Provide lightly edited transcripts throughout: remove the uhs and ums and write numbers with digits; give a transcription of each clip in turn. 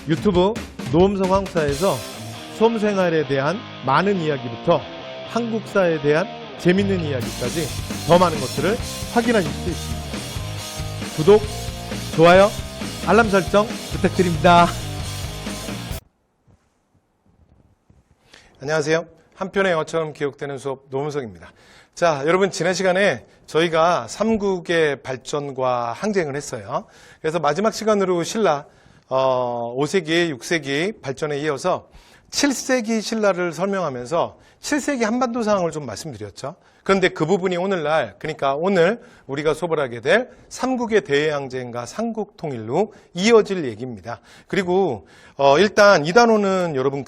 유튜브 노음성 한국사에서 수험생활에 대한 많은 이야기부터 한국사에 대한 재밌는 이야기까지 더 많은 것들을 확인하실 수 있습니다. 구독, 좋아요, 알람 설정 부탁드립니다. 안녕하세요. 한편의 영화처럼 기억되는 수업 노음성입니다. 자, 여러분 지난 시간에 저희가 삼국의 발전과 항쟁을 했어요. 그래서 마지막 시간으로 신라 5세기, 6세기 발전에 이어서 7세기 신라를 설명하면서 7세기 한반도 상황을 좀 말씀드렸죠. 그런데 그 부분이 오늘날, 그러니까 오늘 우리가 수업을 하게 될 삼국의 대항쟁과 삼국통일로 이어질 얘기입니다. 그리고 일단 이 단어는 여러분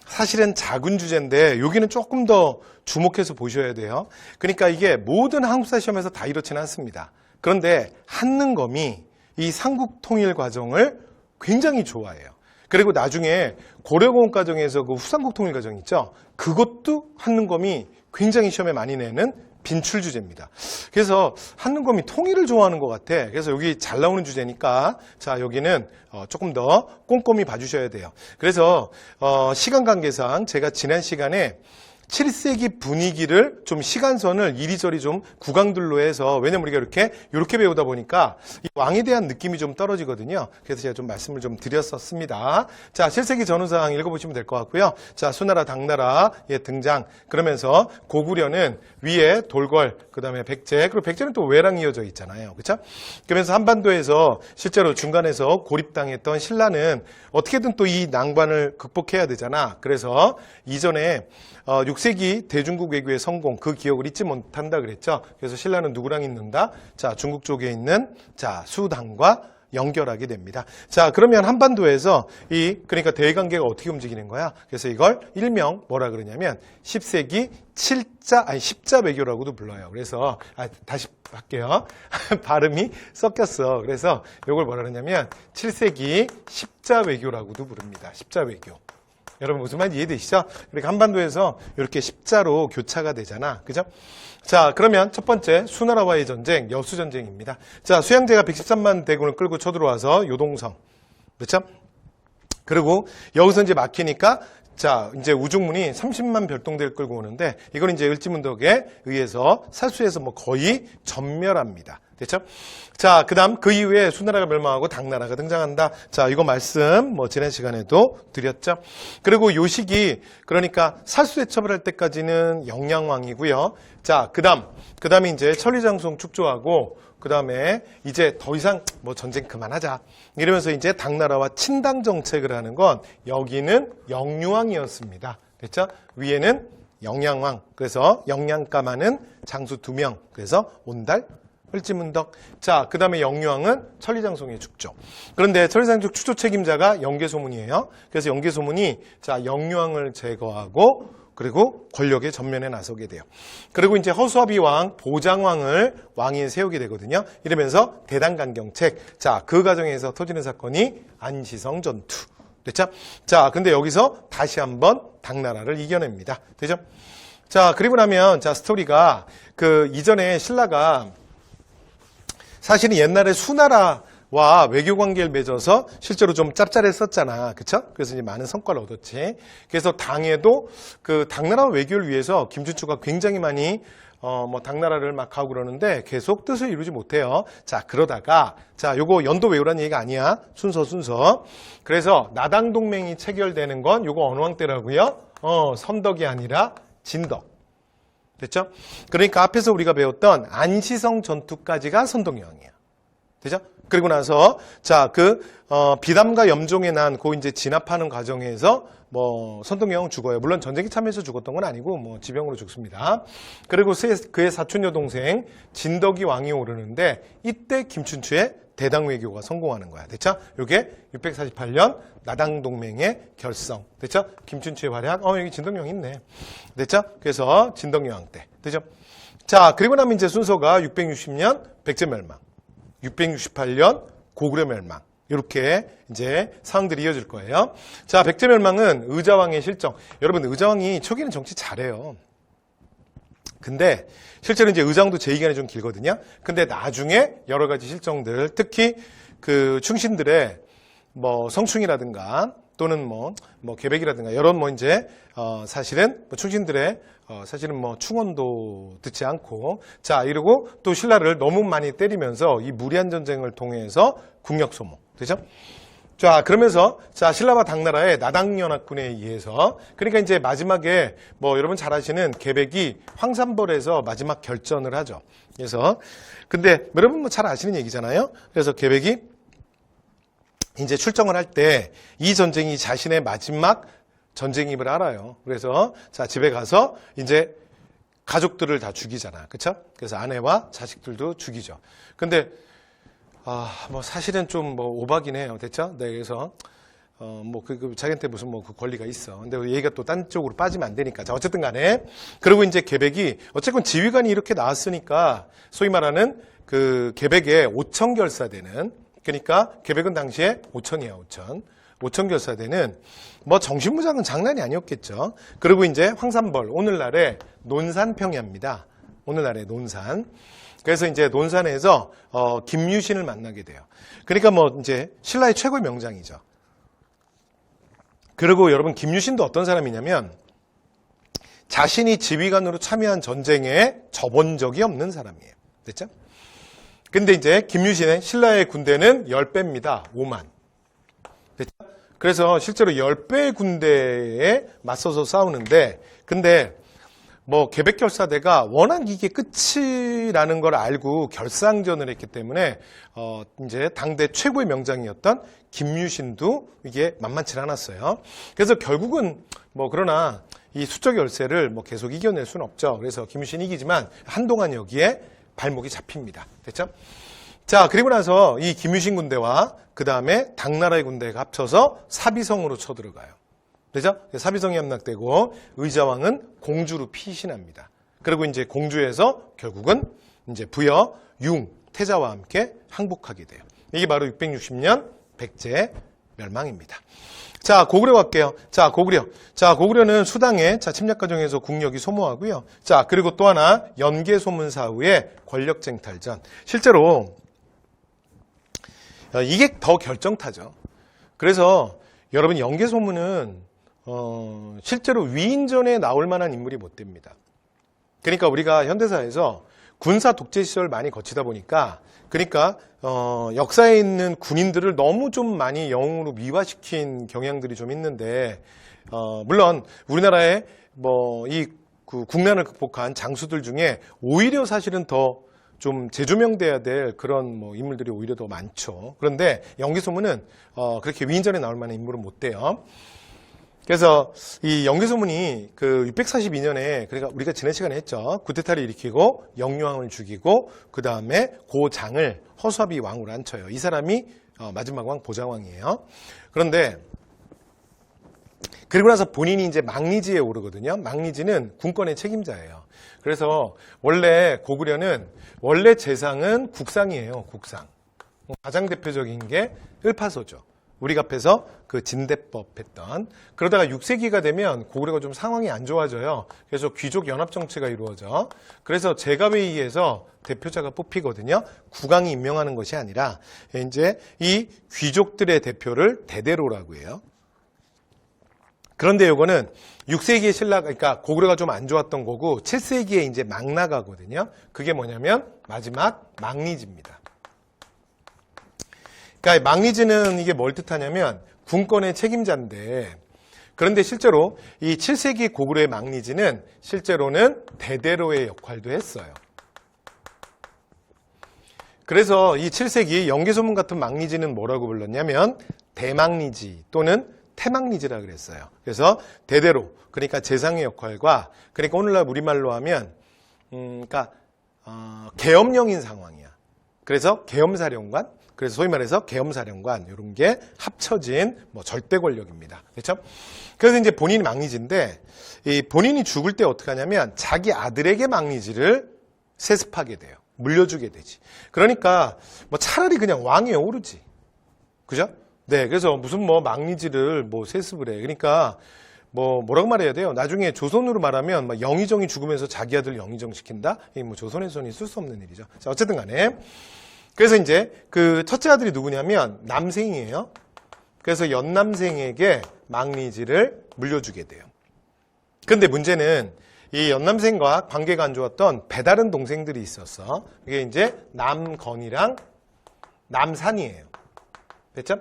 사실은 작은 주제인데 여기는 조금 더 주목해서 보셔야 돼요. 그러니까 이게 모든 한국사 시험에서 다 이렇지는 않습니다. 그런데 한능검이 이 삼국통일 과정을 굉장히 좋아해요. 그리고 나중에 고려공업 과정에서 그 후삼국통일 과정 있죠. 그것도 한능검이 굉장히 시험에 많이 내는 빈출 주제입니다. 그래서 한능검이 통일을 좋아하는 것 같아. 그래서 여기 잘 나오는 주제니까 자 여기는 조금 더 꼼꼼히 봐주셔야 돼요. 그래서 시간 관계상 제가 지난 시간에 7세기 분위기를 좀 시간선을 이리저리 좀 구강들로 해서, 왜냐면 우리가 이렇게 배우다 보니까 이 왕에 대한 느낌이 좀 떨어지거든요. 그래서 제가 좀 말씀을 좀 드렸었습니다. 자, 7세기 전후상 읽어보시면 될 것 같고요. 자, 수나라, 당나라의 등장. 그러면서 고구려는 위에 돌궐, 그 다음에 백제, 그리고 백제는 또 외랑 이어져 있잖아요. 그렇죠? 그러면서 한반도에서 실제로 중간에서 고립당했던 신라는 어떻게든 또 이 난관을 극복해야 되잖아. 그래서 이전에 6세기 대중국 외교의 성공, 그 기억을 잊지 못한다 그랬죠. 그래서 신라는 누구랑 있는다? 자, 중국 쪽에 있는 수당과 연결하게 됩니다. 자, 그러면 한반도에서 그러니까 대관계가 어떻게 움직이는 거야? 그래서 이걸 일명 뭐라 그러냐면 10세기 십자 외교라고도 불러요. 그래서 다시 할게요. 발음이 섞였어. 그래서 이걸 뭐라 그러냐면 7세기 십자 외교라고도 부릅니다. 십자 외교. 여러분 무슨 말인지 이해되시죠? 그러니까 한반도에서 이렇게 십자로 교차가 되잖아. 그죠? 자, 그러면 첫 번째 수나라와의 전쟁, 여수전쟁입니다. 자, 수양제가 113만 대군을 끌고 쳐들어와서 요동성. 그렇죠? 그리고 여기서 이제 막히니까 자, 이제 우중문이 30만 별동대를 끌고 오는데 이걸 이제 을지문덕에 의해서 살수해서 거의 전멸합니다. 됐죠? 자, 그다음 그 이후에 수나라가 멸망하고 당나라가 등장한다. 자, 이거 말씀 지난 시간에도 드렸죠. 그리고 요 시기, 그러니까 살수대첩을 할 때까지는 영양왕이고요. 자, 그다음에 이제 천리장송 축조하고 그다음에 이제 더 이상 전쟁 그만하자. 이러면서 이제 당나라와 친당 정책을 하는 건 여기는 영유왕이었습니다. 됐죠? 위에는 영양왕. 그래서 영양가마는 장수 2명. 그래서 온달 을지문덕. 자, 그 다음에 영유왕은 천리장송의 축조. 그런데 천리장송 축조 책임자가 영계소문이에요. 그래서 영계소문이 영유왕을 제거하고 그리고 권력의 전면에 나서게 돼요. 그리고 이제 허수아비 왕, 보장왕을 왕위에 세우게 되거든요. 이러면서 대단간경책. 자, 그 과정에서 터지는 사건이 안시성 전투. 됐죠? 자, 근데 여기서 다시 한번 당나라를 이겨냅니다. 되죠? 자, 그리고 나면 스토리가 이전에 신라가 사실은 옛날에 수나라와 외교 관계를 맺어서 실제로 좀 짭짤했었잖아. 그쵸? 그래서 이제 많은 성과를 얻었지. 그래서 당에도 당나라 외교를 위해서 김춘추가 굉장히 많이 당나라를 막 가고 그러는데 계속 뜻을 이루지 못해요. 자, 그러다가 요거 연도 외우라는 얘기가 아니야. 순서. 그래서 나당 동맹이 체결되는 건 요거 어느 왕 때라고요? 선덕이 아니라 진덕. 됐죠? 그러니까 앞에서 우리가 배웠던 안시성 전투까지가 선덕여왕이에요. 되죠? 그리고 나서 비담과 염종에 난 이제 진압하는 과정에서 선덕여왕 죽어요. 물론 전쟁에 참여해서 죽었던 건 아니고 지병으로 죽습니다. 그리고 그의 사촌 여동생 진덕이 왕이 오르는데 이때 김춘추의 대당 외교가 성공하는 거야. 됐죠? 이게 648년 나당 동맹의 결성. 됐죠? 김춘추의 활약. 여기 진덕여왕 있네. 됐죠? 그래서 진덕여왕 때. 됐죠? 자, 그리고 나면 이제 순서가 660년 백제 멸망, 668년 고구려 멸망. 이렇게 이제 상황들이 이어질 거예요. 자, 백제 멸망은 의자왕의 실정. 여러분, 의자왕이 초기는 정치 잘해요. 근데 실제로 이제 의장도 제2기간이 좀 길거든요. 근데 나중에 여러 가지 실정들, 특히 충신들의 뭐 성충이라든가 또는 뭐 계백이라든가 이런 뭐 이제 사실은 뭐 충신들의 사실은 뭐 충언도 듣지 않고 자 이러고 또 신라를 너무 많이 때리면서 이 무리한 전쟁을 통해서 국력 소모 되죠? 자 그러면서 자 신라와 당나라의 나당연합군에 의해서 그러니까 이제 마지막에 뭐 여러분 잘 아시는 계백이 황산벌에서 마지막 결전을 하죠. 그래서 근데 여러분 뭐 잘 아시는 얘기잖아요. 그래서 계백이 이제 출정을 할 때 이 전쟁이 자신의 마지막 전쟁임을 알아요. 그래서 자 집에 가서 이제 가족들을 다 죽이잖아, 그렇죠? 그래서 아내와 자식들도 죽이죠. 근데 뭐 사실은 좀 뭐 오바긴 해요, 됐죠? 네, 그래서 뭐 자기한테 무슨 뭐 그 권리가 있어. 근데 얘기가 또 딴 쪽으로 빠지면 안 되니까. 자 어쨌든 간에 그리고 이제 계백이 어쨌든 지휘관이 이렇게 나왔으니까 소위 말하는 그 계백의 5천 결사되는 그러니까 계백은 당시에 5천이야, 5천. 5천 결사되는 뭐 정신무장은 장난이 아니었겠죠. 그리고 이제 황산벌, 오늘날의 논산평야입니다. 오늘날의 논산. 그래서 이제 논산에서 김유신을 만나게 돼요. 그러니까 뭐 이제 신라의 최고의 명장이죠. 그리고 여러분 김유신도 어떤 사람이냐면 자신이 지휘관으로 참여한 전쟁에 접은 적이 없는 사람이에요. 됐죠? 근데 이제 김유신의 신라의 군대는 10배입니다. 5만. 됐죠? 그래서 실제로 10배 군대에 맞서서 싸우는데 근데 뭐 계백결사대가 워낙 이게 끝이라는 걸 알고 결상전을 했기 때문에 이제 당대 최고의 명장이었던 김유신도 이게 만만치 않았어요. 그래서 결국은 뭐 그러나 이 수적 열세를 뭐 계속 이겨낼 수는 없죠. 그래서 김유신이 이기지만 한동안 여기에 발목이 잡힙니다. 됐죠? 자, 그리고 나서 이 김유신 군대와 그 다음에 당나라의 군대가 합쳐서 사비성으로 쳐들어가요. 그죠? 사비성이 함락되고 의자왕은 공주로 피신합니다. 그리고 이제 공주에서 결국은 이제 부여, 융, 태자와 함께 항복하게 돼요. 이게 바로 660년 백제 멸망입니다. 자, 고구려 갈게요. 자, 고구려. 자, 고구려는 수당의 침략 과정에서 국력이 소모하고요. 자, 그리고 또 하나 연개소문 사후의 권력 쟁탈전. 실제로 이게 더 결정타죠. 그래서 여러분 연개소문은 실제로 위인전에 나올 만한 인물이 못 됩니다. 그러니까 우리가 현대사에서 군사 독재 시절을 많이 거치다 보니까 그러니까 역사에 있는 군인들을 너무 좀 많이 영웅으로 미화시킨 경향들이 좀 있는데 물론 우리나라의 뭐 이 국난을 극복한 장수들 중에 오히려 사실은 더 좀 재조명돼야 될 그런 뭐 인물들이 오히려 더 많죠. 그런데 연개소문은 그렇게 위인전에 나올 만한 인물은 못 돼요. 그래서 이 연개소문이 그 642년에 그러니까 우리가 지난 시간에 했죠. 구테타를 일으키고 영유왕을 죽이고 그 다음에 고장을 허수아비 왕으로 앉혀요. 이 사람이 마지막 왕 보장왕이에요. 그런데 그리고 나서 본인이 이제 망리지에 오르거든요. 망리지는 군권의 책임자예요. 그래서 원래 고구려는 원래 재상은 국상이에요. 국상. 가장 대표적인 게 을파소죠. 우리가 앞에서 그 진대법 했던. 그러다가 6세기가 되면 고구려가 좀 상황이 안 좋아져요. 그래서 귀족 연합 정치가 이루어져. 그래서 제가회의에서 대표자가 뽑히거든요. 국왕이 임명하는 것이 아니라 이제 이 귀족들의 대표를 대대로라고 해요. 그런데 요거는 6세기에 신라, 그러니까 고구려가 좀 안 좋았던 거고 7세기에 이제 막 나가거든요. 그게 뭐냐면 마지막 망리지입니다. 그러니까 망리지는 이게 뭘 뜻하냐면 군권의 책임자인데 그런데 실제로 이 7세기 고구려의 망리지는 실제로는 대대로의 역할도 했어요. 그래서 이 7세기 연개소문 같은 망리지는 뭐라고 불렀냐면 대망리지 또는 태망리지라 그랬어요. 그래서 대대로 그러니까 재상의 역할과 그러니까 오늘날 우리말로 하면 그러니까 계엄령인 상황이야. 그래서 계엄사령관 그래서 소위 말해서 계엄사령관 이런 게 합쳐진 뭐 절대 권력입니다. 그렇죠? 그래서 이제 본인이 망리지인데 이 본인이 죽을 때 어떻게 하냐면 자기 아들에게 망리지를 세습하게 돼요. 물려주게 되지. 그러니까 뭐 차라리 그냥 왕위에 오르지. 그죠? 네, 그래서 무슨 뭐 망리지를 뭐 세습을 해. 그러니까 뭐라고 말해야 돼요? 나중에 조선으로 말하면 막 영의정이 죽으면서 자기 아들 영의정 시킨다? 이 뭐 조선에서는 있을 수 없는 일이죠. 자, 어쨌든 간에. 그래서 이제 그 첫째 아들이 누구냐면 남생이에요. 그래서 연남생에게 망리지를 물려주게 돼요. 근데 문제는 이 연남생과 관계가 안 좋았던 배다른 동생들이 있었어. 이게 이제 남건이랑 남산이에요. 됐죠?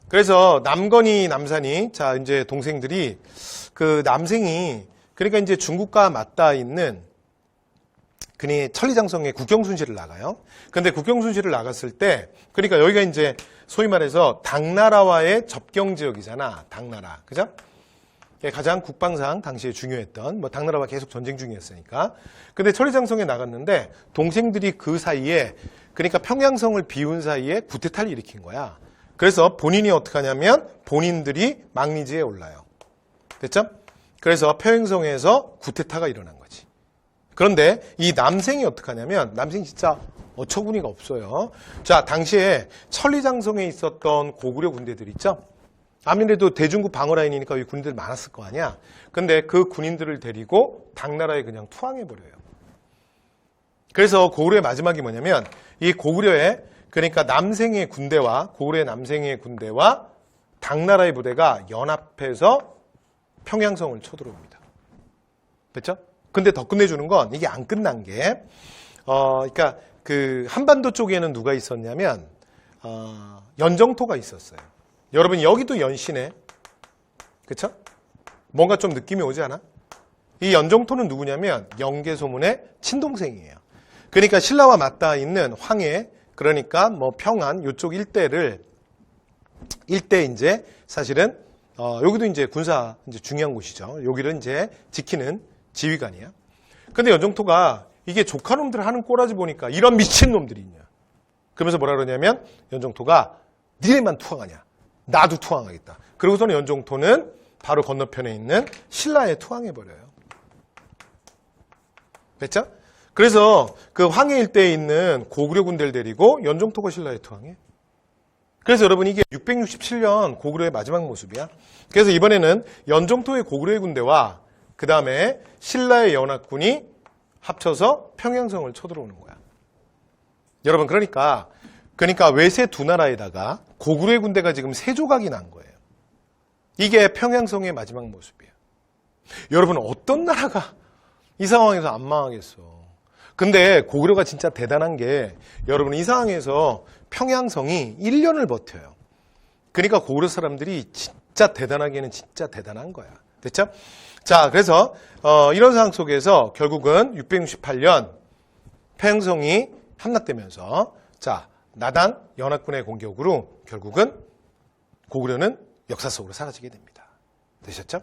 그래서 남건이, 남산이, 자, 이제 동생들이 그 남생이, 그러니까 이제 중국과 맞닿아 있는 그니 천리장성에 국경순시를 나가요. 근데 국경순시를 나갔을 때, 그러니까 여기가 이제 소위 말해서 당나라와의 접경 지역이잖아. 당나라. 그죠? 가장 국방상 당시에 중요했던, 뭐 당나라와 계속 전쟁 중이었으니까. 근데 천리장성에 나갔는데 동생들이 그 사이에, 그러니까 평양성을 비운 사이에 구테타를 일으킨 거야. 그래서 본인이 어떻게 하냐면 본인들이 망리지에 올라요. 됐죠? 그래서 평양성에서 구테타가 일어난 거지. 그런데 이 남생이 어떻게 하냐면, 남생이 진짜 어처구니가 없어요. 자, 당시에 천리장성에 있었던 고구려 군대들 있죠? 아무래도 대중국 방어라인이니까 여기 군인들 많았을 거 아니야. 근데 그 군인들을 데리고 당나라에 그냥 투항해버려요. 그래서 고구려의 마지막이 뭐냐면, 이 고구려의, 그러니까 남생의 군대와, 고구려의 남생의 군대와 당나라의 부대가 연합해서 평양성을 쳐들어옵니다. 됐죠? 근데 더 끝내주는 건 이게 안 끝난 게, 그러니까 그 한반도 쪽에는 누가 있었냐면, 연정토가 있었어요. 여러분 여기도 연시네. 그쵸? 뭔가 좀 느낌이 오지 않아? 이 연정토는 누구냐면 영계소문의 친동생이에요. 그러니까 신라와 맞닿아 있는 황해, 그러니까 뭐 평안 이쪽 일대 이제 사실은 여기도 이제 군사 이제 중요한 곳이죠. 여기를 이제 지키는 지휘관이야. 근데 연정토가 이게 조카놈들 하는 꼬라지 보니까 이런 미친놈들이 있냐. 그러면서 뭐라 그러냐면 연정토가 니네만 투항하냐. 나도 투항하겠다. 그러고서는 연정토는 바로 건너편에 있는 신라에 투항해버려요. 됐죠? 그래서 그 황해 일대에 있는 고구려 군대를 데리고 연정토가 신라에 투항해. 그래서 여러분 이게 667년 고구려의 마지막 모습이야. 그래서 이번에는 연정토의 고구려의 군대와 그 다음에 신라의 연합군이 합쳐서 평양성을 쳐들어오는 거야. 여러분 그러니까 외세 두 나라에다가 고구려의 군대가 지금 세 조각이 난 거예요. 이게 평양성의 마지막 모습이에요. 여러분 어떤 나라가 이 상황에서 안 망하겠어. 근데 고구려가 진짜 대단한 게 여러분 이 상황에서 평양성이 1년을 버텨요. 그러니까 고구려 사람들이 진짜 대단하기는 진짜 대단한 거야. 됐죠? 자, 그래서 이런 상황 속에서 결국은 668년 평양성이 함락되면서 자, 나당 연합군의 공격으로 결국은 고구려는 역사 속으로 사라지게 됩니다. 되셨죠?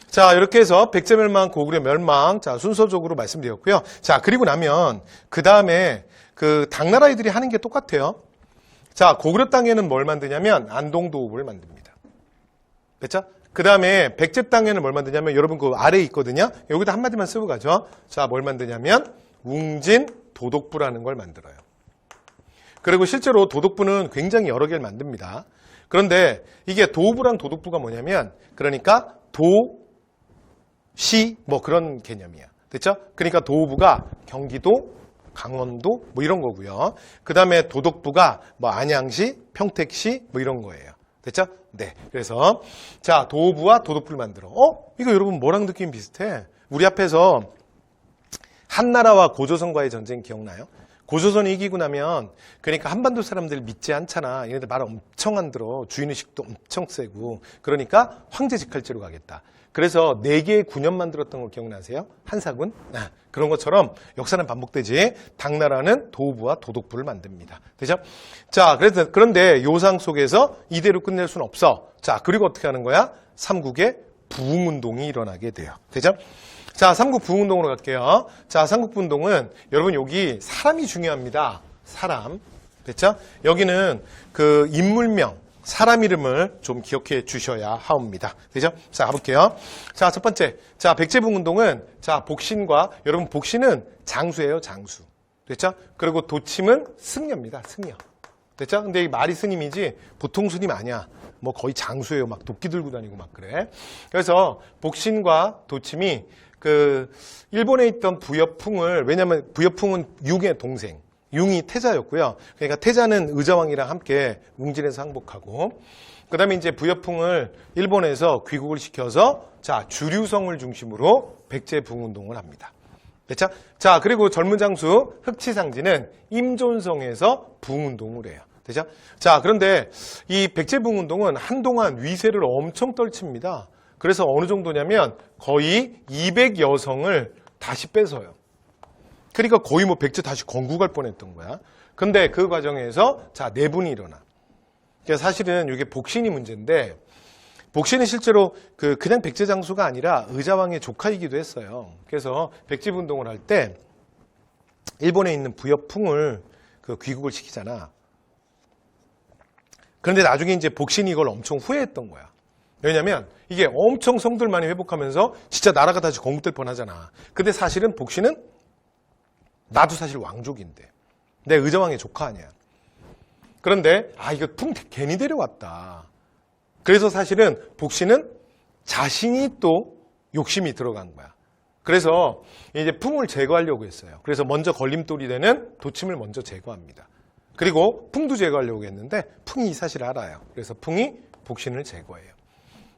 자, 이렇게 해서 백제멸망, 고구려 멸망, 자, 순서적으로 말씀드렸고요. 자, 그리고 나면, 그 다음에, 그, 당나라애들이 하는 게 똑같아요. 자, 고구려 땅에는 뭘 만드냐면, 안동도읍을 만듭니다. 됐죠? 그 다음에, 백제 땅에는 뭘 만드냐면, 여러분 그 아래에 있거든요. 여기다 한마디만 쓰고 가죠. 자, 뭘 만드냐면, 웅진 도독부라는 걸 만들어요. 그리고 실제로 도독부는 굉장히 여러 개를 만듭니다. 그런데, 이게 도읍부랑 도독부가 뭐냐면, 그러니까, 시, 뭐 그런 개념이야. 됐죠? 그러니까 도읍부가 경기도, 강원도, 뭐 이런 거고요. 그 다음에 도독부가 뭐 안양시, 평택시, 뭐 이런 거예요. 됐죠? 네. 그래서, 자, 도읍부와 도독부를 만들어. 이거 여러분 뭐랑 느낌 비슷해? 우리 앞에서 한나라와 고조선과의 전쟁 기억나요? 고조선이 이기고 나면, 그러니까 한반도 사람들 믿지 않잖아. 얘네들 말 엄청 안 들어. 주인의식도 엄청 세고. 그러니까 황제 직할제로 가겠다. 그래서 4개의 군현 만들었던 거 기억나세요? 한사군? 그런 것처럼 역사는 반복되지. 당나라는 도읍부와 도독부를 만듭니다. 되죠? 자, 그런데 요상 속에서 이대로 끝낼 수는 없어. 자, 그리고 어떻게 하는 거야? 삼국의 부흥운동이 일어나게 돼요. 되죠? 자, 삼국 부흥운동으로 갈게요. 자, 삼국 부흥운동은 여러분 여기 사람이 중요합니다. 사람. 됐죠? 여기는 그 인물명, 사람 이름을 좀 기억해 주셔야 하옵니다. 되죠? 자, 가볼게요. 자, 첫 번째. 자, 백제부흥운동은 자, 복신과 여러분 복신은 장수예요, 장수. 됐죠? 그리고 도침은 승려입니다, 승려. 됐죠? 근데 이 말이 스님이지 보통 스님 아니야. 뭐 거의 장수예요. 막 도끼 들고 다니고 막 그래. 그래서 복신과 도침이 그 일본에 있던 부여풍을, 왜냐면 부여풍은 융의 동생. 융이 태자였고요. 그러니까 태자는 의자왕이랑 함께 웅진에서 항복하고, 그 다음에 이제 부여풍을 일본에서 귀국을 시켜서 자, 주류성을 중심으로 백제부흥운동을 합니다. 됐죠? 자, 그리고 젊은 장수 흑치상지는 임존성에서 부흥운동을 해요. 되죠? 자, 그런데 이 백제부흥운동은 한동안 위세를 엄청 떨칩니다. 그래서 어느 정도냐면 거의 200여 성을 다시 뺏어요. 그러니까 거의 뭐 백제 다시 건국할 뻔했던 거야. 근데 그 과정에서 자, 내분이 일어나. 그러니까 사실은 이게 복신이 문제인데 복신은 실제로 그냥 백제 장수가 아니라 의자왕의 조카이기도 했어요. 그래서 백제부운동을 할 때 일본에 있는 부여풍을 귀국을 시키잖아. 그런데 나중에 이제 복신이 이걸 엄청 후회했던 거야. 왜냐면 이게 엄청 성들 많이 회복하면서 진짜 나라가 다시 건국될 뻔하잖아. 근데 사실은 복신은 나도 사실 왕족인데 내 의자왕의 조카 아니야. 그런데 이거 풍 괜히 데려왔다. 그래서 사실은 복신은 자신이 또 욕심이 들어간 거야. 그래서 이제 풍을 제거하려고 했어요. 그래서 먼저 걸림돌이 되는 도침을 먼저 제거합니다. 그리고 풍도 제거하려고 했는데 풍이 이 사실을 알아요. 그래서 풍이 복신을 제거해요.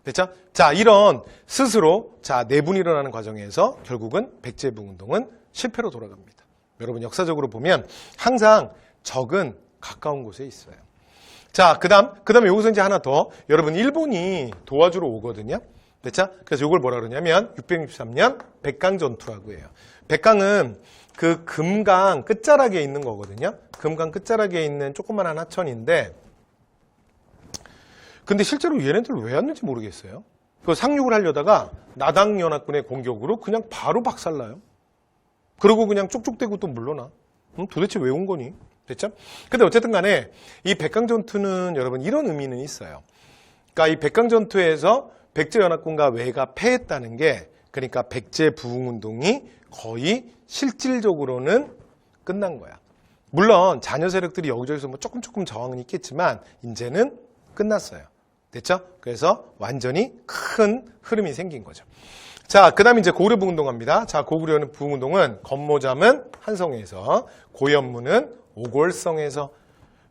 됐죠? 자, 이런 스스로 내분이 일어나는 과정에서 결국은 백제부흥운동은 실패로 돌아갑니다. 여러분 역사적으로 보면 항상 적은 가까운 곳에 있어요. 자, 그다음에 여기서 이제 하나 더. 여러분, 일본이 도와주러 오거든요. 됐죠? 그래서 이걸 뭐라 그러냐면 663년 백강전투라고 해요. 백강은 그 금강 끝자락에 있는 거거든요. 금강 끝자락에 있는 조그만한 하천인데 근데 실제로 얘네들 왜 왔는지 모르겠어요. 그 상륙을 하려다가 나당연합군의 공격으로 그냥 바로 박살나요. 그러고 그냥 쪽쪽대고 또 물러나. 도대체 왜 온 거니? 됐죠? 근데 어쨌든 간에 이 백강전투는 여러분 이런 의미는 있어요. 그러니까 이 백강전투에서 백제연합군과 외가 패했다는 게 그러니까 백제부흥운동이 거의 실질적으로는 끝난 거야. 물론 자녀 세력들이 여기저기서 뭐 조금 저항은 있겠지만 이제는 끝났어요. 됐죠? 그래서 완전히 큰 흐름이 생긴 거죠. 자, 그 다음에 이제 고구려 부흥운동 합니다. 자, 고구려 부흥운동은 건모잠은 한성에서, 고연무는 오골성에서,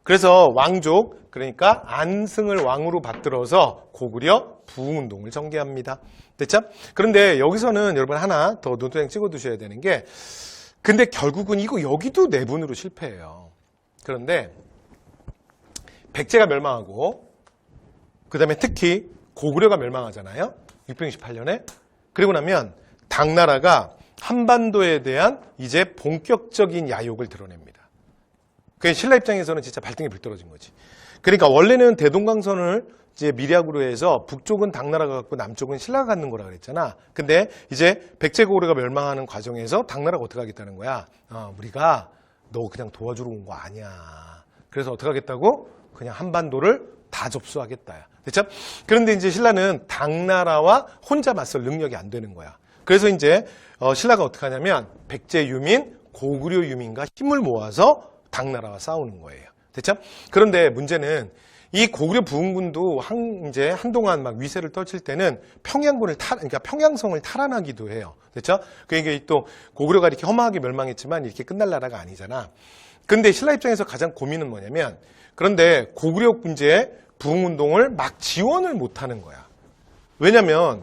그래서 왕족, 그러니까 안승을 왕으로 받들어서 고구려 부흥운동을 전개합니다. 됐죠? 그런데 여기서는 여러분 하나 더 노트에 찍어 두셔야 되는 게, 근데 결국은 여기도 내분으로 실패해요. 그런데 백제가 멸망하고, 그 다음에 특히 고구려가 멸망하잖아요. 668년에. 그리고 나면 당나라가 한반도에 대한 이제 본격적인 야욕을 드러냅니다. 그게 신라 입장에서는 진짜 발등에 불 떨어진 거지. 그러니까 원래는 대동강선을 이제 미략으로 해서 북쪽은 당나라가 갖고 남쪽은 신라가 갖는 거라 그랬잖아. 근데 이제 백제고구려가 멸망하는 과정에서 당나라가 어떻게 하겠다는 거야? 우리가 너 그냥 도와주러 온 거 아니야. 그래서 어떻게 하겠다고? 그냥 한반도를 다 접수하겠다. 됐죠? 그런데 이제 신라는 당나라와 혼자 맞설 능력이 안 되는 거야. 그래서 이제 신라가 어떻게 하냐면 백제 유민, 고구려 유민과 힘을 모아서 당나라와 싸우는 거예요. 됐죠? 그런데 문제는 이 고구려 부흥군도 이제 한동안 막 위세를 떨칠 때는 그러니까 평양성을 탈환하기도 해요. 됐죠? 그러니까 또 고구려가 이렇게 허망하게 멸망했지만 이렇게 끝날 나라가 아니잖아. 근데 신라 입장에서 가장 고민은 뭐냐면 그런데 고구려 문제에 부흥운동을 막 지원을 못하는 거야. 왜냐면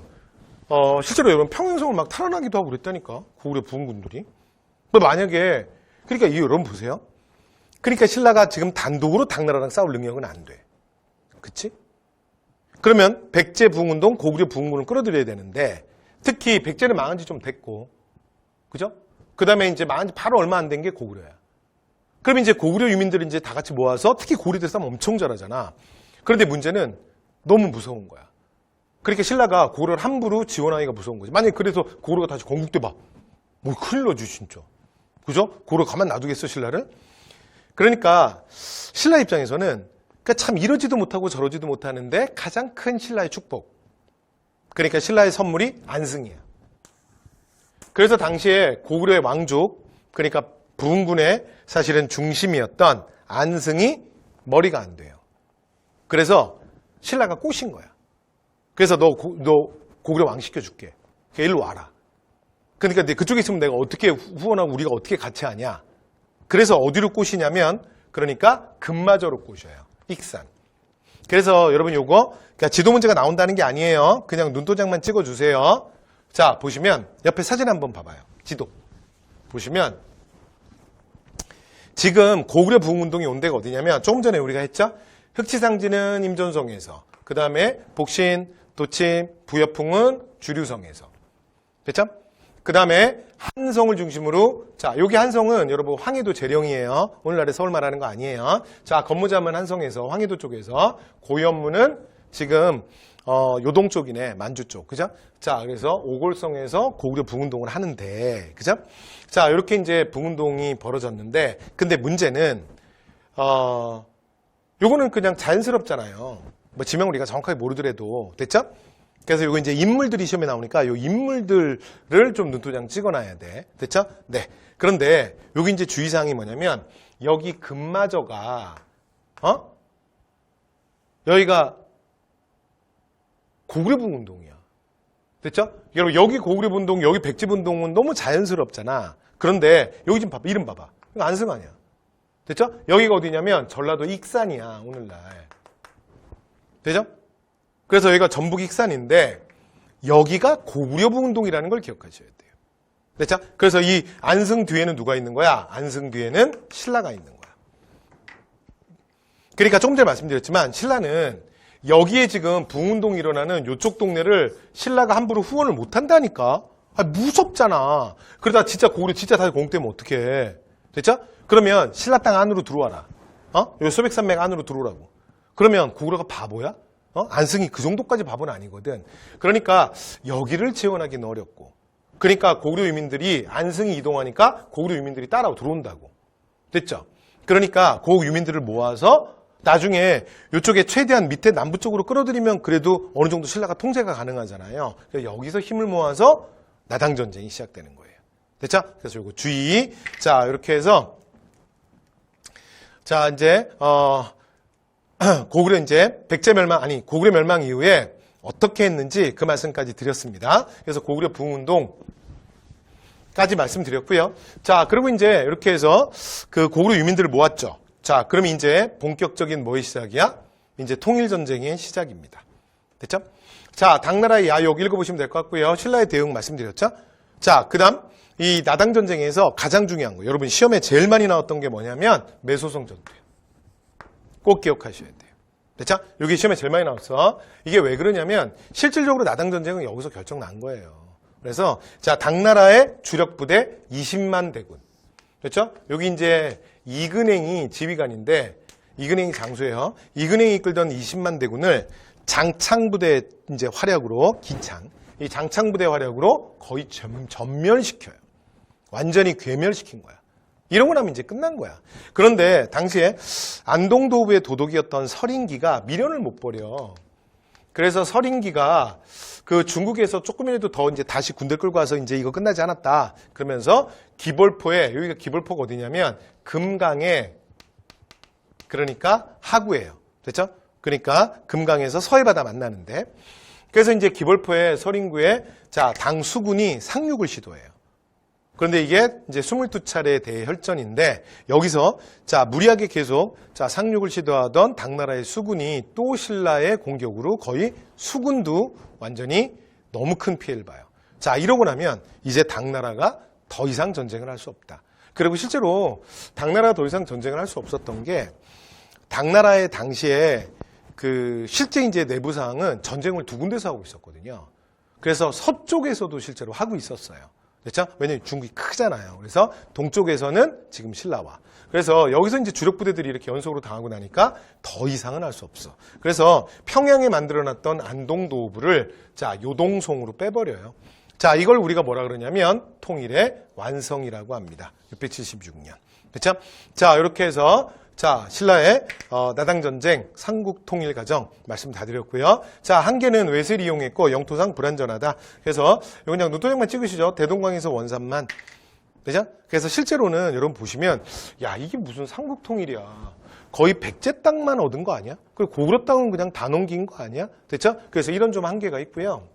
실제로 여러분 평양성을 막 탈환하기도 하고 그랬다니까. 고구려 부흥군들이. 만약에 그러니까 여러분 보세요. 그러니까 신라가 지금 단독으로 당나라랑 싸울 능력은 안 돼. 그치? 그러면 백제 부흥운동, 고구려 부흥군을 끌어들여야 되는데 특히 백제는 망한 지 좀 됐고 그죠? 그 다음에 이제 망한 지 바로 얼마 안 된 게 고구려야. 그럼 이제 고구려 유민들이 이제 다 같이 모아서 특히 고구려들 싸움 엄청 잘하잖아. 그런데 문제는 너무 무서운 거야. 그러니까 신라가 고구려를 함부로 지원하기가 무서운 거지. 만약에 그래서 고구려가 다시 건국돼 봐. 뭐 큰일 나지 진짜. 그죠? 고구려 가만 놔두겠어 신라를? 그러니까 신라 입장에서는 그러니까 참 이러지도 못하고 저러지도 못하는데 가장 큰 신라의 축복. 그러니까 신라의 선물이 안승이야. 그래서 당시에 고구려의 왕족, 그러니까 부흥군의 사실은 중심이었던 안승이 머리가 안 돼요. 그래서 신라가 꼬신 거야. 그래서 너 고구려 왕 시켜줄게. 일로 와라. 그러니까 그쪽에 있으면 내가 어떻게 후원하고 우리가 어떻게 같이 하냐. 그래서 어디로 꼬시냐면 그러니까 금마저로 꼬셔요. 익산. 그래서 여러분 요거 그러니까 지도 문제가 나온다는 게 아니에요. 그냥 눈도장만 찍어주세요. 자, 보시면 옆에 사진 한번 봐봐요. 지도. 보시면 지금 고구려 부흥운동이 온 데가 어디냐면 조금 전에 우리가 했죠. 흑치상지는 임전성에서, 그 다음에 복신, 도침, 부여풍은 주류성에서. 됐죠? 그 다음에 한성을 중심으로, 자, 여기 한성은 여러분 황해도 재령이에요. 오늘날의 서울 말하는 거 아니에요. 자, 건무자문 한성에서, 황해도 쪽에서, 고현무는 지금 요동 쪽이네, 만주 쪽, 그죠? 자, 그래서 오골성에서 고구려 부흥운동을 하는데, 그죠? 자, 이렇게 이제 부흥운동이 벌어졌는데, 근데 문제는 요거는 그냥 자연스럽잖아요. 뭐 지명을 우리가 정확하게 모르더라도, 됐죠? 그래서 요거 이제 인물들이 시험에 나오니까 요 인물들을 좀 눈도장 찍어놔야 돼. 됐죠? 네. 그런데 여기 이제 주의사항이 뭐냐면 여기 금마저가 여기가 고구려부흥운동이야. 됐죠? 여러분 여기 고구려부흥운동, 여기 백제부흥운동은 너무 자연스럽잖아. 그런데 여기 좀 봐봐. 이름 봐봐. 이거 안승 아니야. 됐죠? 여기가 어디냐면 전라도 익산이야. 오늘날. 되죠? 그래서 여기가 전북 익산인데 여기가 고구려부흥운동이라는 걸 기억하셔야 돼요. 됐죠? 그래서 이 안승 뒤에는 누가 있는 거야? 안승 뒤에는 신라가 있는 거야. 그러니까 조금 전에 말씀드렸지만 신라는 여기에 지금 부흥운동이 일어나는 이쪽 동네를 신라가 함부로 후원을 못 한다니까. 무섭잖아. 그러다 진짜 고구려 진짜 다시 공격되면 어떡해. 됐죠? 그러면 신라 땅 안으로 들어와라. 요 소백산맥 안으로 들어오라고. 그러면 고구려가 바보야? 안승이 그 정도까지 바보는 아니거든. 그러니까 여기를 지원하기는 어렵고. 그러니까 고구려 유민들이 안승이 이동하니까 고구려 유민들이 따라 들어온다고. 됐죠? 그러니까 그 유민들을 모아서 나중에 이쪽에 최대한 밑에 남부 쪽으로 끌어들이면 그래도 어느 정도 신라가 통제가 가능하잖아요. 그래서 여기서 힘을 모아서 나당 전쟁이 시작되는 거예요. 됐죠? 그래서 이거 주의. 자, 이렇게 해서 자, 이제 고구려 이제 고구려 멸망 이후에 어떻게 했는지 그 말씀까지 드렸습니다. 그래서 고구려 부흥운동까지 말씀드렸고요. 자, 그리고 이제 이렇게 해서 그 고구려 유민들을 모았죠. 자, 그럼 이제 본격적인 뭐의 시작이야? 이제 통일전쟁의 시작입니다. 됐죠? 자, 당나라의 야욕 읽어보시면 될 것 같고요. 신라의 대응 말씀드렸죠? 자, 그 다음 이 나당전쟁에서 가장 중요한 거, 여러분 시험에 제일 많이 나왔던 게 뭐냐면 매소성 전투예요. 꼭 기억하셔야 돼요. 됐죠? 여기 시험에 제일 많이 나왔어. 이게 왜 그러냐면 실질적으로 나당전쟁은 여기서 결정 난 거예요. 그래서 자, 당나라의 주력 부대 20만 대군. 됐죠? 여기 이제 이근행이 지휘관인데 이근행이 장수예요. 이근행이 이끌던 20만 대군을 장창부대 이제 활약으로 기창, 이 장창부대 활약으로 거의 전멸시켜요. 완전히 괴멸시킨 거야. 이러고 나면 이제 끝난 거야. 그런데 당시에 안동도부의 도독이었던 설인기가 미련을 못 버려. 그래서 설인기가 그 중국에서 조금이라도 더 이제 다시 군대 끌고 와서 이제 이거 끝나지 않았다. 그러면서 기벌포에, 여기가 기벌포가 어디냐면 금강에, 그러니까 하구예요. 됐죠? 그러니까 금강에서 서해바다 만나는데, 그래서 이제 기벌포에 설인구에 자, 당수군이 상륙을 시도해요. 그런데 이게 이제 22차례 대혈전인데 여기서 자, 무리하게 계속 자, 상륙을 시도하던 당나라의 수군이 또 신라의 공격으로 거의 수군도 완전히 너무 큰 피해를 봐요. 자, 이러고 나면 이제 당나라가 더 이상 전쟁을 할 수 없다. 그리고 실제로 당나라가 더 이상 전쟁을 할 수 없었던 게 당나라의 당시에 그 실제 이제 내부 상황은 전쟁을 두 군데서 하고 있었거든요. 그래서 서쪽에서도 실제로 하고 있었어요. 됐죠? 왜냐면 중국이 크잖아요. 그래서 동쪽에서는 지금 신라와. 그래서 여기서 이제 주력 부대들이 이렇게 연속으로 당하고 나니까 더 이상은 할 수 없어. 그래서 평양에 만들어놨던 안동도부를 자, 요동송으로 빼버려요. 자, 이걸 우리가 뭐라 그러냐면 통일의 완성이라고 합니다. 676년. 됐죠? 자, 이렇게 해서 자, 신라의 나당전쟁, 삼국통일 과정 말씀 다 드렸고요. 자, 한계는 외세를 이용했고 영토상 불안전하다. 그래서 이거 그냥 눈도장만 찍으시죠. 대동강에서 원산만. 그죠? 그래서 실제로는 여러분 보시면 야, 이게 무슨 삼국통일이야. 거의 백제 땅만 얻은 거 아니야? 그리고 고구려 땅은 그냥 다 넘긴 거 아니야? 됐죠? 그래서 이런 좀 한계가 있고요.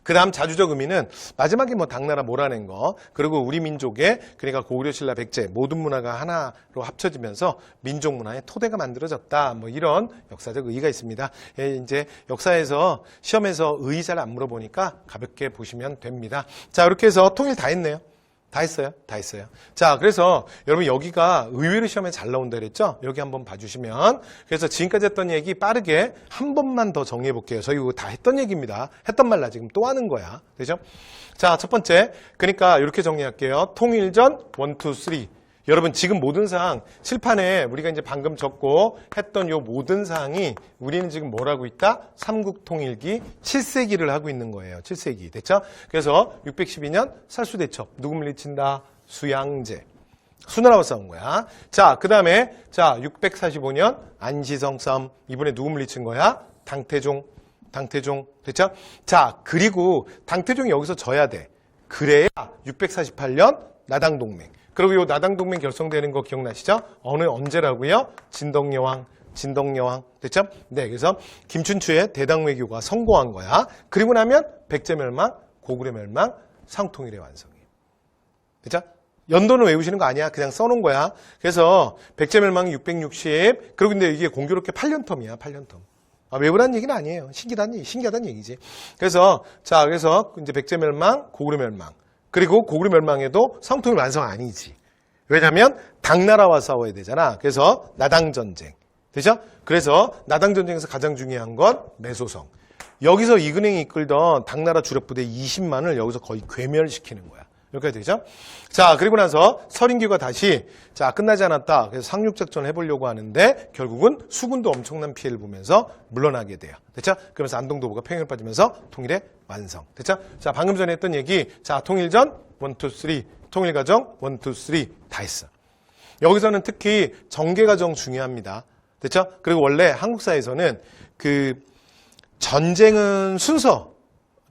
그 다음 자주적 의미는 마지막에 뭐 당나라 몰아낸 거, 그리고 우리 민족의, 그러니까 고구려, 신라, 백제 모든 문화가 하나로 합쳐지면서 민족 문화의 토대가 만들어졌다. 뭐 이런 역사적 의의가 있습니다. 예, 이제 역사에서 시험에서 의의 잘 안 물어보니까 가볍게 보시면 됩니다. 자, 이렇게 해서 통일 다 했네요. 다 했어요? 다 했어요. 자, 그래서 여러분 여기가 의외로 시험에 잘 나온다 그랬죠? 여기 한번 봐주시면. 그래서 지금까지 했던 얘기 빠르게 한 번만 더 정리해 볼게요. 저희 이거 다 했던 얘기입니다. 했던 말라 지금 또 하는 거야. 되죠? 자, 첫 번째. 그러니까 이렇게 정리할게요. 통일전 1, 2, 3. 여러분 지금 모든 사항 칠판에 우리가 이제 방금 적고 했던 요 모든 사항이 우리는 지금 뭘 하고 있다? 삼국통일기 7세기를 하고 있는 거예요. 7세기. 됐죠? 그래서 612년 살수대첩. 누구 물리친다? 수양제. 수나라와 싸운 거야. 자, 그 다음에 자 645년 안시성 싸움. 이번에 누구 물리친 거야? 당태종. 됐죠? 자, 그리고 당태종이 여기서 져야 돼. 그래야 648년 나당동맹. 그리고 이 나당동맹 결성되는 거 기억나시죠? 언제라고요? 진덕여왕. 됐죠? 네, 그래서 김춘추의 대당외교가 성공한 거야. 그리고 나면 백제멸망, 고구려 멸망, 상통일의 완성이에요. 됐죠? 연도는 외우시는 거 아니야. 그냥 써놓은 거야. 그래서 백제멸망이 660. 그리고 근데 이게 공교롭게 8년 텀이야. 8년 텀. 외우라는 얘기는 아니에요. 신기하다는 얘기지. 그래서 이제 백제멸망, 고구려 멸망. 그리고 고구려 멸망에도 상통일 완성 아니지. 왜냐하면 당나라와 싸워야 되잖아. 그래서 나당전쟁. 되죠? 그래서 나당전쟁에서 가장 중요한 건 매소성. 여기서 이근행이 이끌던 당나라 주력부대 20만을 여기서 거의 괴멸시키는 거야. 이렇게 되죠? 자, 그리고 나서 서린규가 다시 끝나지 않았다. 그래서 상륙작전을 해보려고 하는데 결국은 수군도 엄청난 피해를 보면서 물러나게 돼요. 됐죠? 그러면서 안동도보가 평양을 빠지면서 통일의 완성. 됐죠? 자, 방금 전에 했던 얘기. 자, 통일전 1, 2, 3. 통일과정 1, 2, 3. 다 했어. 여기서는 특히 정계과정 중요합니다. 됐죠? 그리고 원래 한국사에서는 전쟁은 순서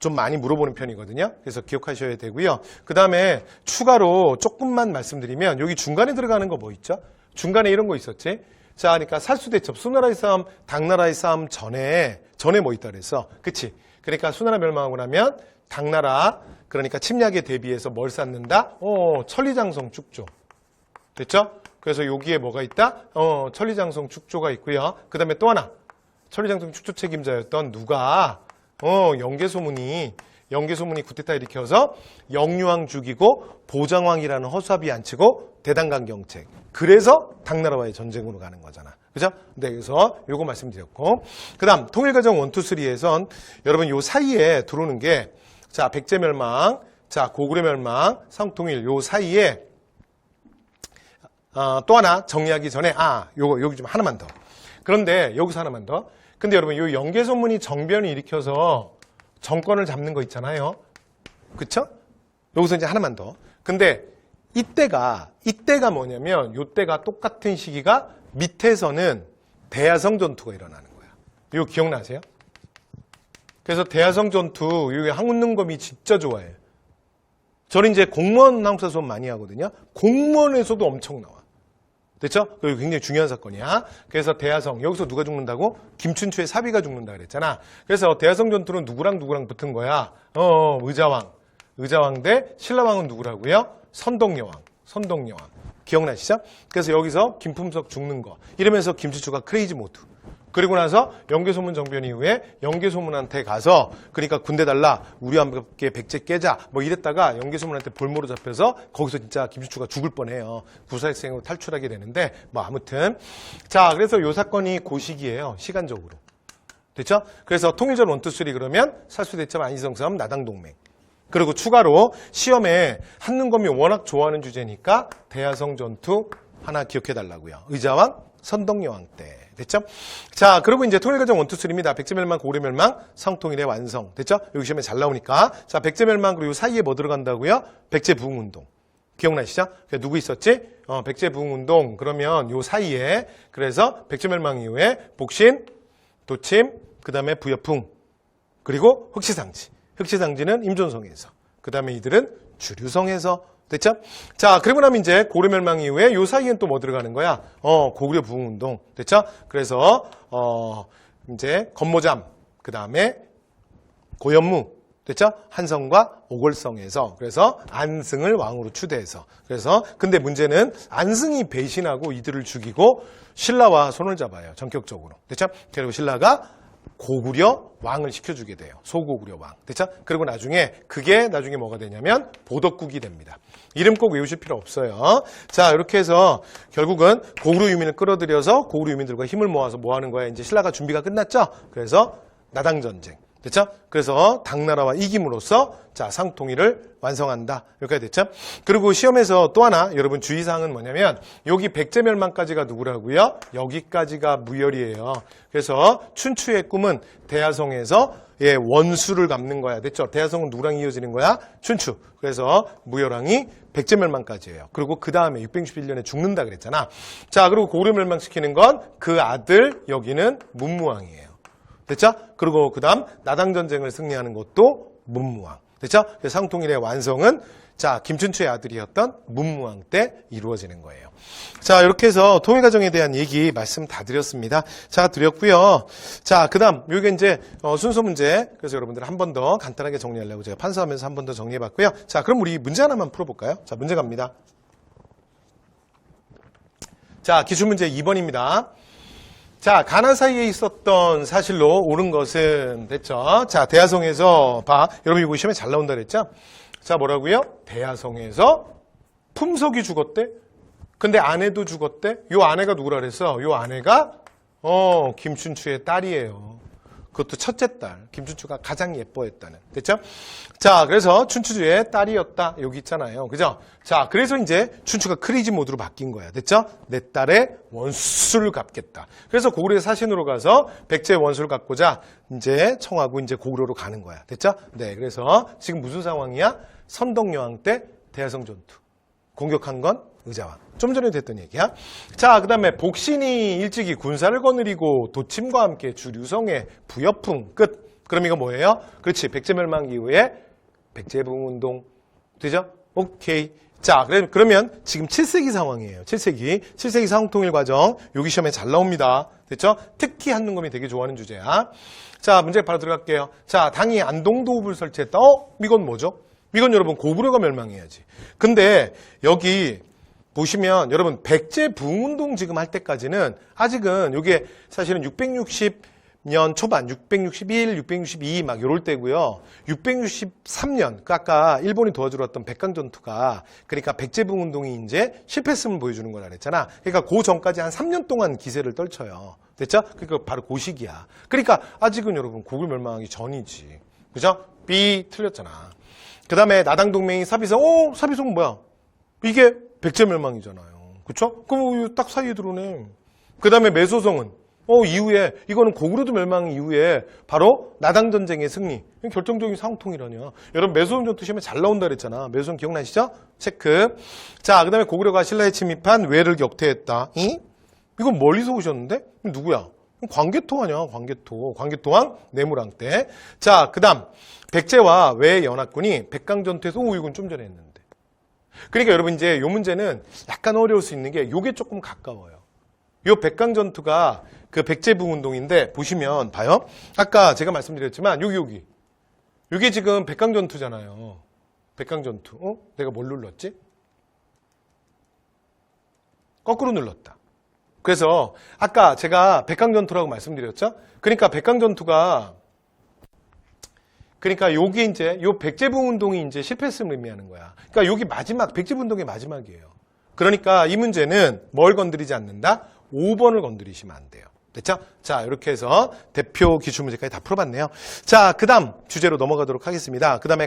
좀 많이 물어보는 편이거든요. 그래서 기억하셔야 되고요. 그 다음에 추가로 조금만 말씀드리면 여기 중간에 들어가는 거 뭐 있죠? 중간에 이런 거 있었지? 자, 그러니까 살수대첩, 수나라의 싸움, 당나라의 싸움 전에 뭐 있다 그랬어? 그치? 그러니까 수나라 멸망하고 나면 당나라, 그러니까 침략에 대비해서 뭘 쌓는다? 천리장성 축조. 됐죠? 그래서 여기에 뭐가 있다? 천리장성 축조가 있고요. 그 다음에 또 하나. 천리장성 축조 책임자였던 누가 영계소문이 쿠데타 일으켜서 영유왕 죽이고 보장왕이라는 허수아비 안 치고 대단강 경책. 그래서 당나라와의 전쟁으로 가는 거잖아. 그죠? 네, 그래서 요거 말씀드렸고. 그 다음, 통일과정 1, 2, 3에선 여러분 요 사이에 들어오는 게, 자, 백제멸망, 자, 고구려 멸망, 상통일 요 사이에, 또 하나 정리하기 전에, 여기 좀 하나만 더. 그런데 여기서 하나만 더. 근데 여러분, 요 영계소문이 정변을 일으켜서 정권을 잡는 거 있잖아요. 그쵸? 여기서 이제 하나만 더. 근데 이때가 뭐냐면, 요때가 똑같은 시기가 밑에서는 대야성 전투가 일어나는 거야. 이거 기억나세요? 그래서 대야성 전투, 여기 항운능검이 진짜 좋아해요. 저는 이제 공무원 한국사 수업 많이 하거든요. 공무원에서도 엄청 나와. 됐죠? 그리고 굉장히 중요한 사건이야. 그래서 대야성, 여기서 누가 죽는다고? 김춘추의 사비가 죽는다 그랬잖아. 그래서 대야성 전투는 누구랑 붙은 거야? 의자왕 대 신라왕은 누구라고요? 선동여왕. 기억나시죠? 그래서 여기서 김품석 죽는 거. 이러면서 김춘추가 크레이지 모드. 그리고 나서 영계소문 정변 이후에 영계소문한테 가서, 그러니까 군대 달라, 우리와 함께 백제 깨자, 뭐 이랬다가 영계소문한테 볼모로 잡혀서 거기서 진짜 김춘추가 죽을 뻔해요. 구사일생으로 탈출하게 되는데, 뭐 아무튼. 자, 그래서 요 사건이 그 시기예요. 시간적으로. 됐죠? 그래서 통일전 1, 2, 3 그러면 살수대첩, 안시성 싸움, 나당동맹. 그리고 추가로 시험에 한능검이 워낙 좋아하는 주제니까 대야성 전투 하나 기억해달라고요. 의자왕, 선덕여왕 때. 됐죠? 자, 그리고 이제 통일과정 1, 2, 3입니다. 백제멸망, 고구려멸망, 상통일의 완성. 됐죠? 여기 시험에 잘 나오니까. 자, 백제멸망, 그리고 사이에 뭐 들어간다고요? 백제부흥운동. 기억나시죠? 누구 있었지? 백제부흥운동. 그러면 요 사이에, 그래서 백제멸망 이후에 복신, 도침, 그 다음에 부여풍, 그리고 흑시상지. 흑시상지는 임존성에서. 그 다음에 이들은 주류성에서. 됐죠? 자, 그리고 나면 이제 고려멸망 이후에 요 사이엔 또 뭐 들어가는 거야? 고구려 부흥운동. 됐죠? 그래서, 이제 건모잠, 그 다음에 고연무, 됐죠? 한성과 오골성에서. 그래서 안승을 왕으로 추대해서. 그래서 근데 문제는 안승이 배신하고 이들을 죽이고 신라와 손을 잡아요. 전격적으로. 됐죠? 그리고 신라가 고구려 왕을 시켜주게 돼요. 소고구려 왕. 됐죠? 그리고 나중에 뭐가 되냐면 보덕국이 됩니다. 이름 꼭 외우실 필요 없어요. 자, 이렇게 해서 결국은 고구려 유민을 끌어들여서 고구려 유민들과 힘을 모아서 뭐 하는 거야? 이제 신라가 준비가 끝났죠? 그래서 나당 전쟁. 됐죠? 그래서 당나라와 이김으로써 자, 상통일을 완성한다. 이렇게 됐죠? 그리고 시험에서 또 하나 여러분 주의사항은 뭐냐면 여기 백제멸망까지가 누구라고요? 여기까지가 무열이에요. 그래서 춘추의 꿈은 대야성에서 원수를 갚는 거야. 됐죠? 대야성은 누구랑 이어지는 거야? 춘추. 그래서 무열왕이 백제멸망까지예요. 그리고 그 다음에 661년에 죽는다 그랬잖아. 자, 그리고 고구려 멸망시키는 건 그 아들 여기는 문무왕이에요. 됐죠? 그리고 그 다음 나당전쟁을 승리하는 것도 문무왕. 됐죠? 상통일의 완성은 자, 김춘추의 아들이었던 문무왕 때 이루어지는 거예요. 자, 이렇게 해서 통일과정에 대한 얘기 말씀 다 드렸습니다. 자, 드렸고요. 자, 그 다음 여기 이제 순서 문제. 그래서 여러분들 한 번 더 간단하게 정리하려고 제가 판서하면서 한 번 더 정리해봤고요. 자, 그럼 우리 문제 하나만 풀어볼까요? 자, 문제 갑니다. 자, 기출문제 2번입니다. 자, 가나 사이에 있었던 사실로 옳은 것은 됐죠? 자, 대야성에서 봐. 여러분 이거 시험에 잘 나온다 그랬죠? 자, 뭐라고요? 대야성에서 품석이 죽었대. 근데 아내도 죽었대. 요 아내가 누구라 그랬어? 요 아내가 김춘추의 딸이에요. 그것도 첫째 딸. 김춘추가 가장 예뻐했다는. 됐죠? 자, 그래서 춘추의 딸이었다. 여기 있잖아요. 그죠? 자, 그래서 이제 춘추가 크레이지 모드로 바뀐 거야. 됐죠? 내 딸의 원수를 갚겠다. 그래서 고구려의 사신으로 가서 백제의 원수를 갚고자 이제 청하고 이제 고구려로 가는 거야. 됐죠? 네. 그래서 지금 무슨 상황이야? 선덕여왕 때 대야성 전투. 공격한 건 의자왕. 좀 전에 됐던 얘기야. 자, 그 다음에 복신이 일찍이 군사를 거느리고 도침과 함께 주류성의 부여풍 끝. 그럼 이거 뭐예요? 그렇지. 백제멸망 이후에 백제붕운동. 되죠? 오케이. 자, 그러면 지금 7세기 상황이에요. 7세기 상통일 과정. 여기 시험에 잘 나옵니다. 됐죠? 특히 한눈검이 되게 좋아하는 주제야. 자, 문제 바로 들어갈게요. 자, 당이 안동도읍을 설치했다. 이건 뭐죠? 이건 여러분 고구려가 멸망해야지. 근데 여기 보시면 여러분 백제붕운동 지금 할 때까지는 아직은 이게 사실은 660년 초반 661, 662 막 이럴 때고요. 663년 아까 일본이 도와주러 왔던 백강전투가 그러니까 백제붕운동이 이제 실패했음을 보여주는 거라 그랬잖아. 그러니까 그 전까지 한 3년 동안 기세를 떨쳐요. 됐죠? 그러니까 바로 그 시기야. 그러니까 아직은 여러분 고구려 멸망하기 전이지. 그죠? B 틀렸잖아. 그 다음에 나당동맹이 사비성. 사비성은 뭐야? 이게 백제멸망이잖아요. 그쵸? 그럼 딱 사이에 들어오네. 그 다음에 매소성은 이후에 이거는 고구려도 멸망 이후에 바로 나당전쟁의 승리. 결정적인 상통이라냐. 여러분 매소성 전투 시험에 잘 나온다 그랬잖아. 매소성 기억나시죠? 체크. 자, 그 다음에 고구려가 신라에 침입한 외를 격퇴했다. 이건 멀리서 오셨는데? 누구야? 광개토 아니야. 광개토왕 내무랑 때. 자, 그 다음 백제와 외 연합군이 백강전투에서 이건 좀 전에 했는데. 그러니까 여러분 이제 요 문제는 약간 어려울 수 있는 게 요게 조금 가까워요. 요 백강전투가 그 백제붕운동인데 보시면 봐요. 아까 제가 말씀드렸지만 여기 요게 지금 백강전투잖아요. 백강전투. 내가 뭘 눌렀지? 거꾸로 눌렀다. 그래서 아까 제가 백강전투라고 말씀드렸죠? 그러니까 백강전투가 그러니까 요게 이제 요 백제붕운동이 이제 실패했음을 의미하는 거야. 그러니까 여기 마지막 백제붕운동의 마지막이에요. 그러니까 이 문제는 뭘 건드리지 않는다? 5번을 건드리시면 안 돼요. 됐죠? 자, 이렇게 해서 대표 기출문제까지 다 풀어봤네요. 자, 그 다음 주제로 넘어가도록 하겠습니다. 그 다음에